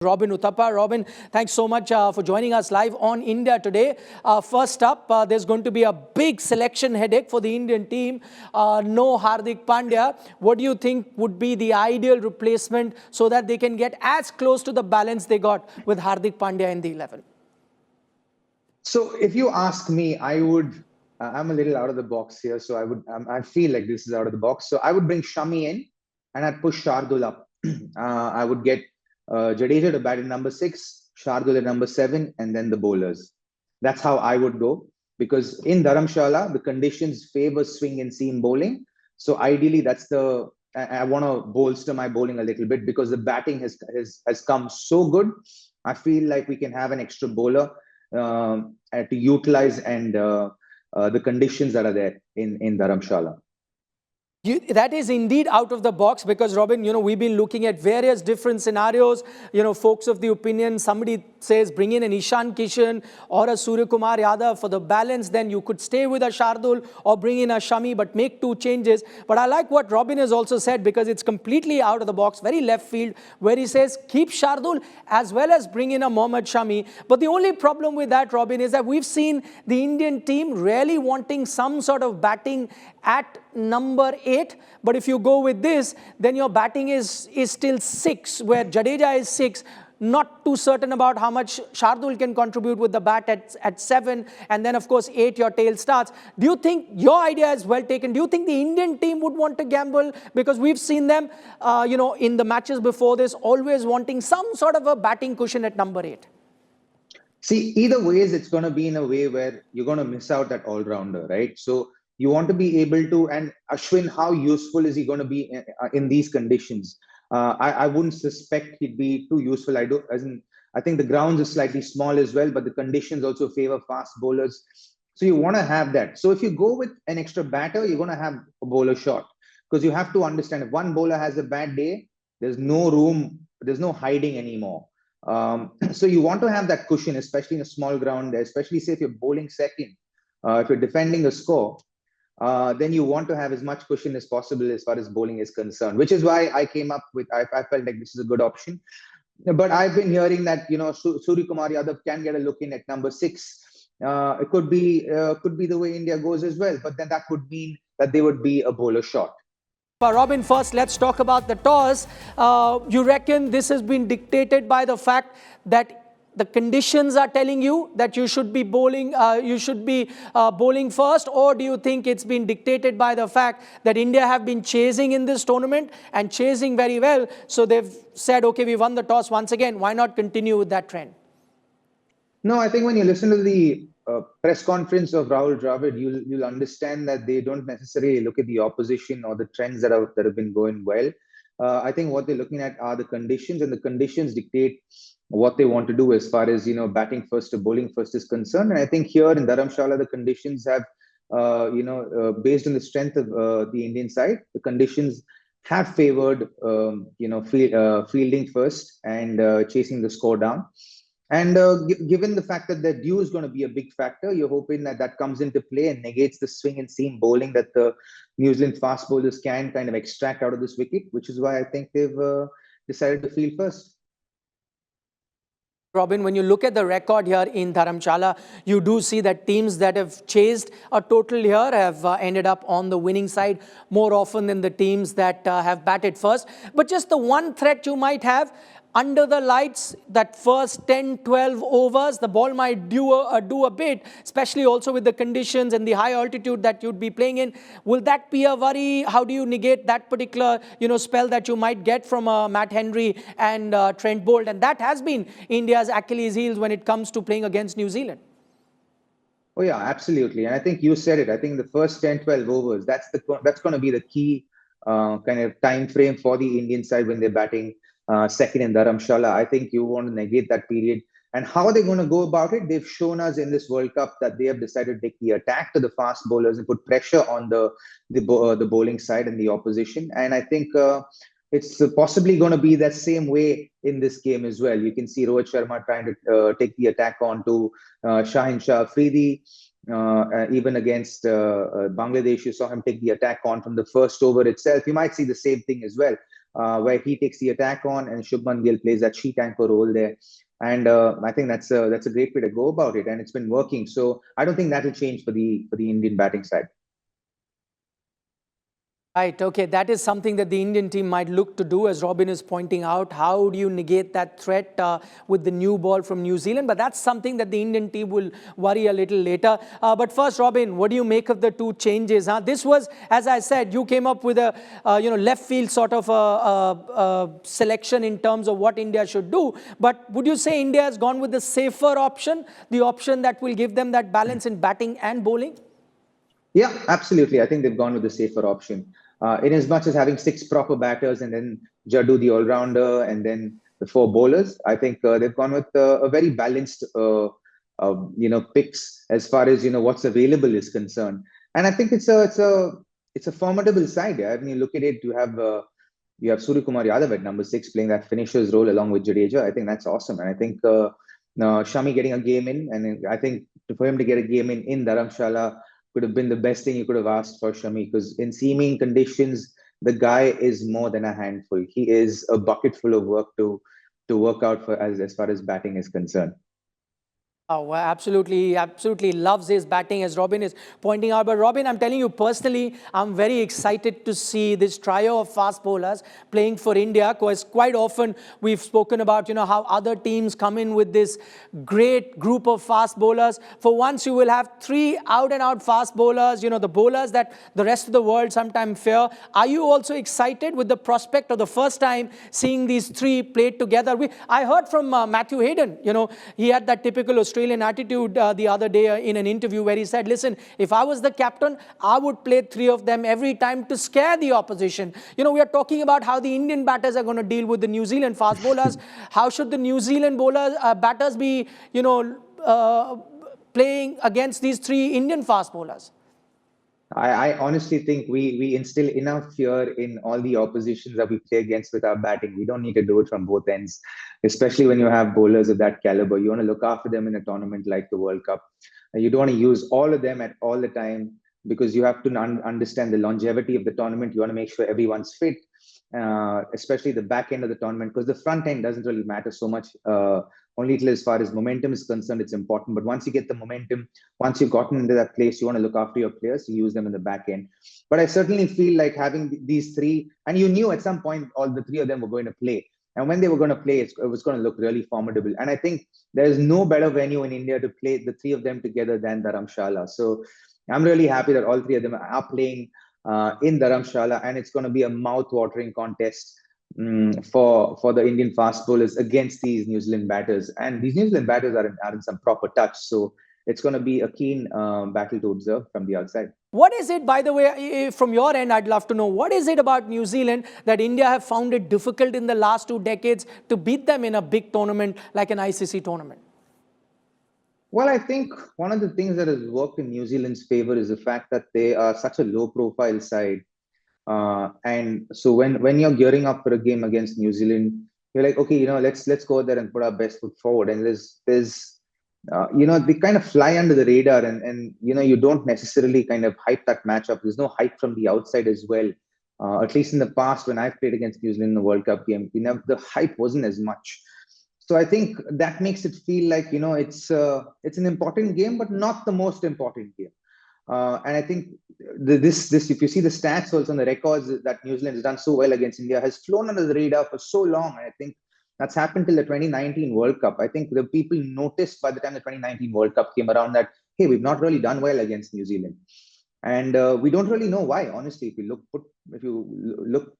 Robin Uthappa. Robin, thanks so much for joining us live on India today. First up, there's going to be a big selection headache for the Indian team. No Hardik Pandya. What do you think would be the ideal replacement so that they can get as close to the balance they got with Hardik Pandya in the 11? So if you ask me, I would, I'm a little out of the box here. So I feel like this is out of the box. So I would bring Shami in and I'd push Shardul up. I would get Jadeja to bat at number 6, Shardul at number 7, and then the bowlers. That's how I would go, because in Dharamshala, the conditions favor swing and seam bowling. So ideally, I want to bolster my bowling a little bit because the batting has come so good. I feel like we can have an extra bowler to utilize and the conditions that are there in Dharamshala. That is indeed out of the box because, Robin, we've been looking at various different scenarios. Folks of the opinion, somebody says bring in an Ishan Kishan or a Surya Kumar Yadav for the balance. Then you could stay with a Shardul or bring in a Shami, but make 2 changes. But I like what Robin has also said because it's completely out of the box, very left field, where he says keep Shardul as well as bring in a Mohammad Shami. But the only problem with that, Robin, is that we've seen the Indian team really wanting some sort of batting at number 8, but if you go with this, then your batting is still 6, where Jadeja is 6. Not too certain about how much Shardul can contribute with the bat at 7, and then of course 8 your tail starts. Do you think your idea is well taken? Do you think the Indian team would want to gamble? Because we've seen them, in the matches before this, always wanting some sort of a batting cushion at number 8. See, either ways, it's going to be in a way where you're going to miss out that all-rounder, right? So you want to be able to, and Ashwin, how useful is he going to be in these conditions? I wouldn't suspect he'd be too useful. I think the grounds are slightly small as well, but the conditions also favor fast bowlers. So you want to have that. So if you go with an extra batter, you're going to have a bowler short, because you have to understand if one bowler has a bad day, there's no room, there's no hiding anymore. So you want to have that cushion, especially in a small ground, especially say if you're bowling second, if you're defending a score. Then you want to have as much cushion as possible as far as bowling is concerned, which is why I came up with, I felt like this is a good option. But I've been hearing that, Surya Kumar Yadav can get a look in at number 6. It could be the way India goes as well, but then that would mean that they would be a bowler short. Robin, first, let's talk about the toss. You reckon this has been dictated by the fact that the conditions are telling you that you should be bowling, bowling first, or do you think it's been dictated by the fact that India have been chasing in this tournament and chasing very well? So they've said, okay, we won the toss once again. Why not continue with that trend? No, I think when you listen to the press conference of Rahul Dravid, you'll understand that they don't necessarily look at the opposition or the trends that have been going well. I think what they're looking at are the conditions, and the conditions dictate what they want to do as far as batting first or bowling first is concerned. And I think here in Dharamshala, the conditions have based on the strength of the Indian side, the conditions have favored fielding first and chasing the score down. And given the fact that the dew is going to be a big factor, you're hoping that comes into play and negates the swing and seam bowling that the New Zealand fast bowlers can kind of extract out of this wicket, which is why I think they've decided to field first. Robin, when you look at the record here in Dharamshala, you do see that teams that have chased a total here have ended up on the winning side more often than the teams that have batted first. But just the one threat you might have, under the lights, that first 10, 12 overs, the ball might do a bit, especially also with the conditions and the high altitude that you'd be playing in. Will that be a worry? How do you negate that particular spell that you might get from Matt Henry and Trent Bolt? And that has been India's Achilles heels when it comes to playing against New Zealand. Oh yeah, absolutely. And I think you said it. I think the first 10, 12 overs, that's going to be the key kind of time frame for the Indian side when they're batting second in Dharamshala. I think you want to negate that period. And how are they going to go about it? They've shown us in this World Cup that they have decided to take the attack to the fast bowlers and put pressure on the bowling side and the opposition. And I think it's possibly going to be that same way in this game as well. You can see Rohit Sharma trying to take the attack on to Shaheen Shah Afridi. Even against Bangladesh, you saw him take the attack on from the first over itself. You might see the same thing as well. where he takes the attack on, and Shubman Gill plays that sheet anchor role there. And I think that's a great way to go about it, and it's been working. So I don't think that will change for the Indian batting side. Right, okay, that is something that the Indian team might look to do, as Robin is pointing out. How do you negate that threat with the new ball from New Zealand? But that's something that the Indian team will worry a little later. But first, Robin, what do you make of the two changes? This was, as I said, you came up with a left field sort of a selection in terms of what India should do. But would you say India has gone with the safer option, the option that will give them that balance in batting and bowling? Yeah, absolutely. I think they've gone with the safer option. In as much as having six proper batters and then Jaddu the all-rounder and then the four bowlers, I think they've gone with a very balanced, picks as far as what's available is concerned. And I think it's a formidable side. Yeah? I mean, look at it. You have Surya Kumar Yadav at number 6 playing that finisher's role along with Jadeja. I think that's awesome. And I think Shami getting a game in, and I think for him to get a game in Dharamshala could have been the best thing you could have asked for Shami, because in seeming conditions, the guy is more than a handful. He is a bucket full of work to work out for as far as batting is concerned. Oh, well, absolutely, absolutely loves his batting, as Robin is pointing out. But Robin, I'm telling you personally, I'm very excited to see this trio of fast bowlers playing for India, because quite often we've spoken about, how other teams come in with this great group of fast bowlers. For once, you will have 3 out-and-out fast bowlers, the bowlers that the rest of the world sometimes fear. Are you also excited with the prospect of the first time seeing these 3 played together? I heard from Matthew Hayden, he had that typical Australian attitude the other day in an interview where he said, listen, if I was the captain, I would play 3 of them every time to scare the opposition. We are talking about how the Indian batters are going to deal with the New Zealand fast bowlers. How should the New Zealand batters be, playing against these 3 Indian fast bowlers? I honestly think we instill enough fear in all the oppositions that we play against with our batting. We don't need to do it from both ends, especially when you have bowlers of that caliber. You want to look after them in a tournament like the World Cup. You don't want to use all of them at all the time, because you have to understand the longevity of the tournament. You want to make sure everyone's fit, especially the back end of the tournament, because the front end doesn't really matter so much. Only till as far as momentum is concerned, it's important. But once you get the momentum, once you've gotten into that place, you want to look after your players, you use them in the back end. But I certainly feel like having these 3, and you knew at some point all the 3 of them were going to play. And when they were going to play, it was going to look really formidable. And I think there is no better venue in India to play the 3 of them together than Dharamshala. So I'm really happy that all 3 of them are playing in Dharamshala, and it's going to be a mouth-watering contest for the Indian fast bowlers against these New Zealand batters. And these New Zealand batters are in some proper touch. So it's going to be a keen battle to observe from the outside. What is it, by the way, from your end, I'd love to know, what is it about New Zealand that India have found it difficult in the last 2 decades to beat them in a big tournament like an ICC tournament? Well, I think one of the things that has worked in New Zealand's favor is the fact that they are such a low-profile side. And so when you're gearing up for a game against New Zealand, you're like, okay, let's go there and put our best foot forward. And there's they kind of fly under the radar, and you don't necessarily kind of hype that matchup. There's no hype from the outside as well. At least in the past, when I've played against New Zealand in the World Cup game, the hype wasn't as much. So I think that makes it feel like it's an important game, but not the most important game. And I think this if you see the stats also on the records that New Zealand has done so well against India, has flown under the radar for so long. And I think that's happened till the 2019 World Cup. I think the people noticed by the time the 2019 World Cup came around that, hey, we've not really done well against New Zealand. And we don't really know why, honestly. If you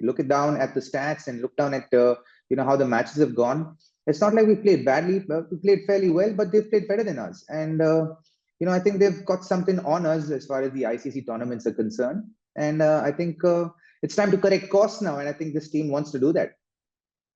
look it down at the stats and look down at how the matches have gone, it's not like we played badly. We played fairly well, but they've played better than us. And I think they've got something on us as far as the ICC tournaments are concerned. And I think it's time to correct course now. And I think this team wants to do that.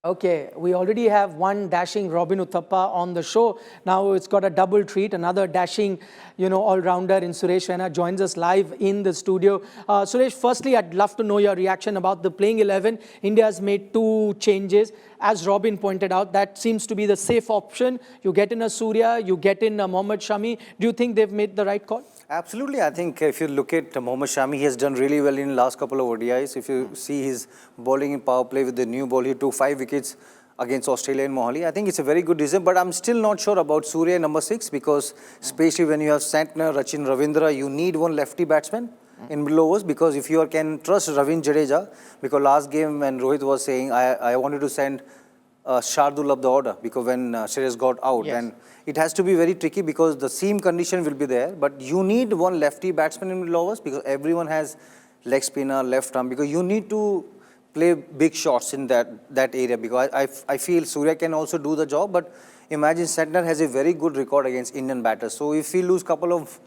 Okay, we already have one dashing Robin Uthappa on the show. Now it's got a double treat. Another dashing, all-rounder in Suresh Raina joins us live in the studio. Suresh, firstly, I'd love to know your reaction about the playing 11. India has made 2 changes. As Robin pointed out, that seems to be the safe option. You get in a Surya, you get in a Mohammad Shami. Do you think they've made the right call? Absolutely. I think if you look at Mohammad Shami, he has done really well in the last couple of ODIs. If you see his bowling in power play with the new ball, he took 5 wickets against Australia and Mohali. I think it's a very good reason, but I'm still not sure about Surya number 6 because especially when you have Santner, Rachin Ravindra, you need one lefty batsman in middle overs because if you can trust Ravin Jadeja, because last game when Rohit was saying, I wanted to send Shardul up the order because when Shreyas got out, Yes. then it has to be very tricky because the seam condition will be there. But you need one lefty batsman in middle overs because everyone has leg spinner, left arm because you need to play big shots in that area because I feel Surya can also do the job. But imagine Santner has a very good record against Indian batters. So if he lose couple of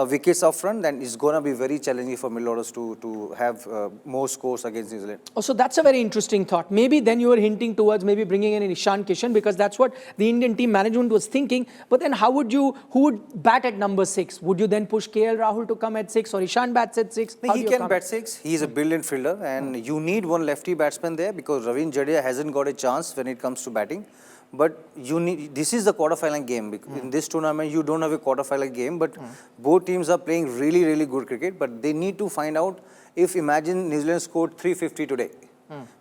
wickets up front, then it's going to be very challenging for middle orders to have more scores against New Zealand. Oh, so that's a very interesting thought. Maybe then you were hinting towards maybe bringing in an Ishan Kishan because that's what the Indian team management was thinking. But then who would bat at number 6? Would you then push KL Rahul to come at 6 or Ishan bats at 6? He can bat 6. He is a brilliant fielder and you need one lefty batsman there because Ravin Jadeja hasn't got a chance when it comes to batting. But this is the quarterfinal game. In this tournament, you don't have a quarterfinal game, but both teams are playing really, really good cricket. But they need to find out if, imagine, New Zealand scored 350 today.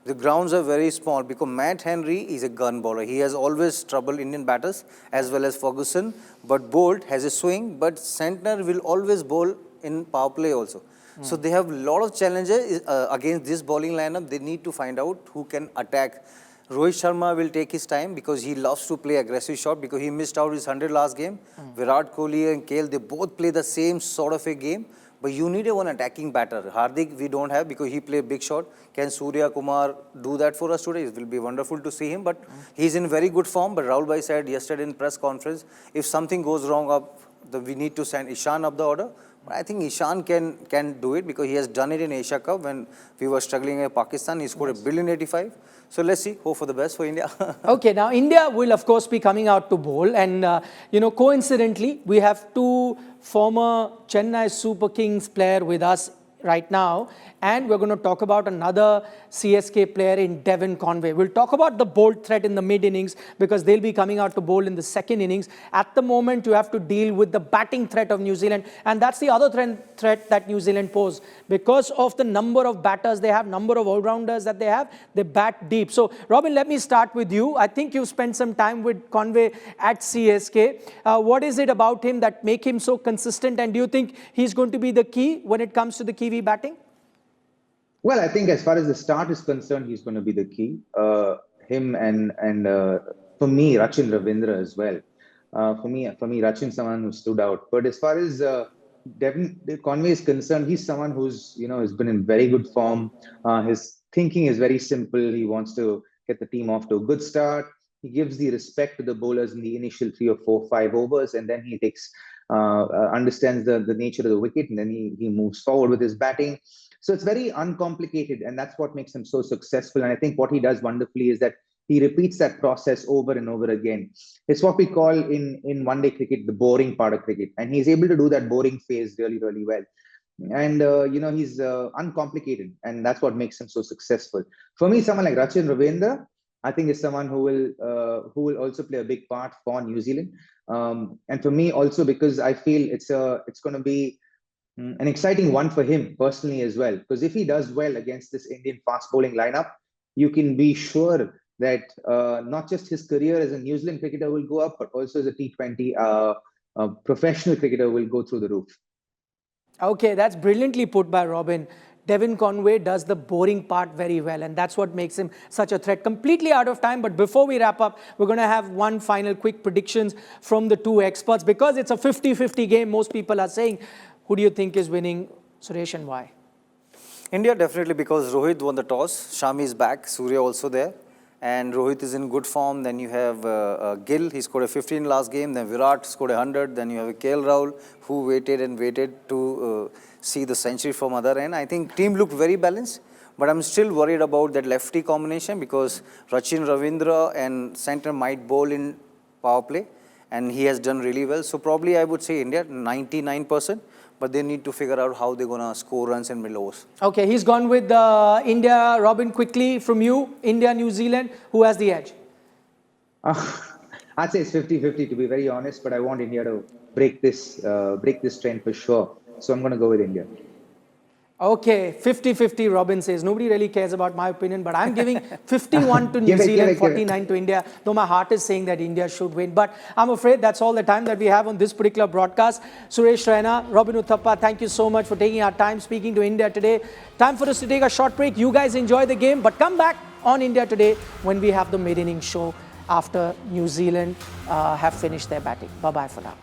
The grounds are very small because Matt Henry is a gun bowler. He has always troubled Indian batters as well as Ferguson. But Bolt has a swing, but Santner will always bowl in power play also. So they have a lot of challenges against this bowling lineup. They need to find out who can attack. Rohit Sharma will take his time because he loves to play aggressive shot because he missed out his 100 last game. Virat Kohli and KL, they both play the same sort of a game. But you need a one attacking batter. Hardik we don't have because he play big shot. Can Surya Kumar do that for us today? It will be wonderful to see him. But he's in very good form. But Rahul Bhai said yesterday in press conference, if something goes wrong up, we need to send Ishan up the order. But I think Ishan can do it because he has done it in Asia Cup when we were struggling in Pakistan. He scored a brilliant 85. So let's see. Hope for the best for India. Okay, now India will of course be coming out to bowl and coincidentally we have two former Chennai Super Kings player with us right now and we're going to talk about another CSK player in Devon Conway. We'll talk about the bold threat in the mid innings because they'll be coming out to bowl in the second innings. At the moment, you have to deal with the batting threat of New Zealand and that's the other threat that New Zealand pose. Because of the number of batters they have, number of all-rounders that they have, they bat deep. So, Robin, let me start with you. I think you've spent some time with Conway at CSK. What is it about him that make him so consistent and do you think he's going to be the key when it comes to the Kiwi batting? Well, I think as far as the start is concerned, he's going to be the key. Him and for me, Rachin Ravindra as well. For me, Rachin someone who stood out. But as far as Devon Conway is concerned, he's someone who's has been in very good form. His thinking is very simple. He wants to get the team off to a good start. He gives the respect to the bowlers in the initial 3 or 4, 5 overs, and then he takes understands the nature of the wicket, and then he moves forward with his batting. So it's very uncomplicated, and that's what makes him so successful. And I think what he does wonderfully is that he repeats that process over and over again. It's what we call in one-day cricket the boring part of cricket, and he's able to do that boring phase really, really well. And he's uncomplicated, and that's what makes him so successful. For me, someone like Rachin Ravindra, I think is someone who will also play a big part for New Zealand. And for me also because I feel it's going to be an exciting one for him personally as well. Because if he does well against this Indian fast bowling lineup, you can be sure that not just his career as a New Zealand cricketer will go up, but also as a T20 professional cricketer will go through the roof. Okay, that's brilliantly put by Robin. Devon Conway does the boring part very well, and that's what makes him such a threat. Completely out of time, but before we wrap up, we're going to have one final quick predictions from the two experts. Because it's a 50-50 game, most people are saying, who do you think is winning, Suresh, and why? India definitely because Rohit won the toss. Shami is back. Surya also there. And Rohit is in good form. Then you have Gill. He scored a 15 last game. Then Virat scored 100. Then you have KL Rahul who waited and waited to see the century from other end. I think team looked very balanced. But I'm still worried about that lefty combination because Rachin Ravindra and Santner might bowl in power play. And he has done really well. So probably I would say India 99%. But they need to figure out how they're going to score runs in middle overs. Okay, he's gone with India. Robin, quickly from you, India, New Zealand, who has the edge? I'd say it's 50-50 to be very honest, but I want India to break this trend for sure. So I'm going to go with India. Okay, 50-50, Robin says. Nobody really cares about my opinion, but I'm giving 51 to New Give it, Zealand, give it. 49 to India, though my heart is saying that India should win. But I'm afraid that's all the time that we have on this particular broadcast. Suresh Raina, Robin Uthappa, thank you so much for taking our time speaking to India today. Time for us to take a short break. You guys enjoy the game, but come back on India Today when we have the mid-inning show after New Zealand have finished their batting. Bye-bye for now.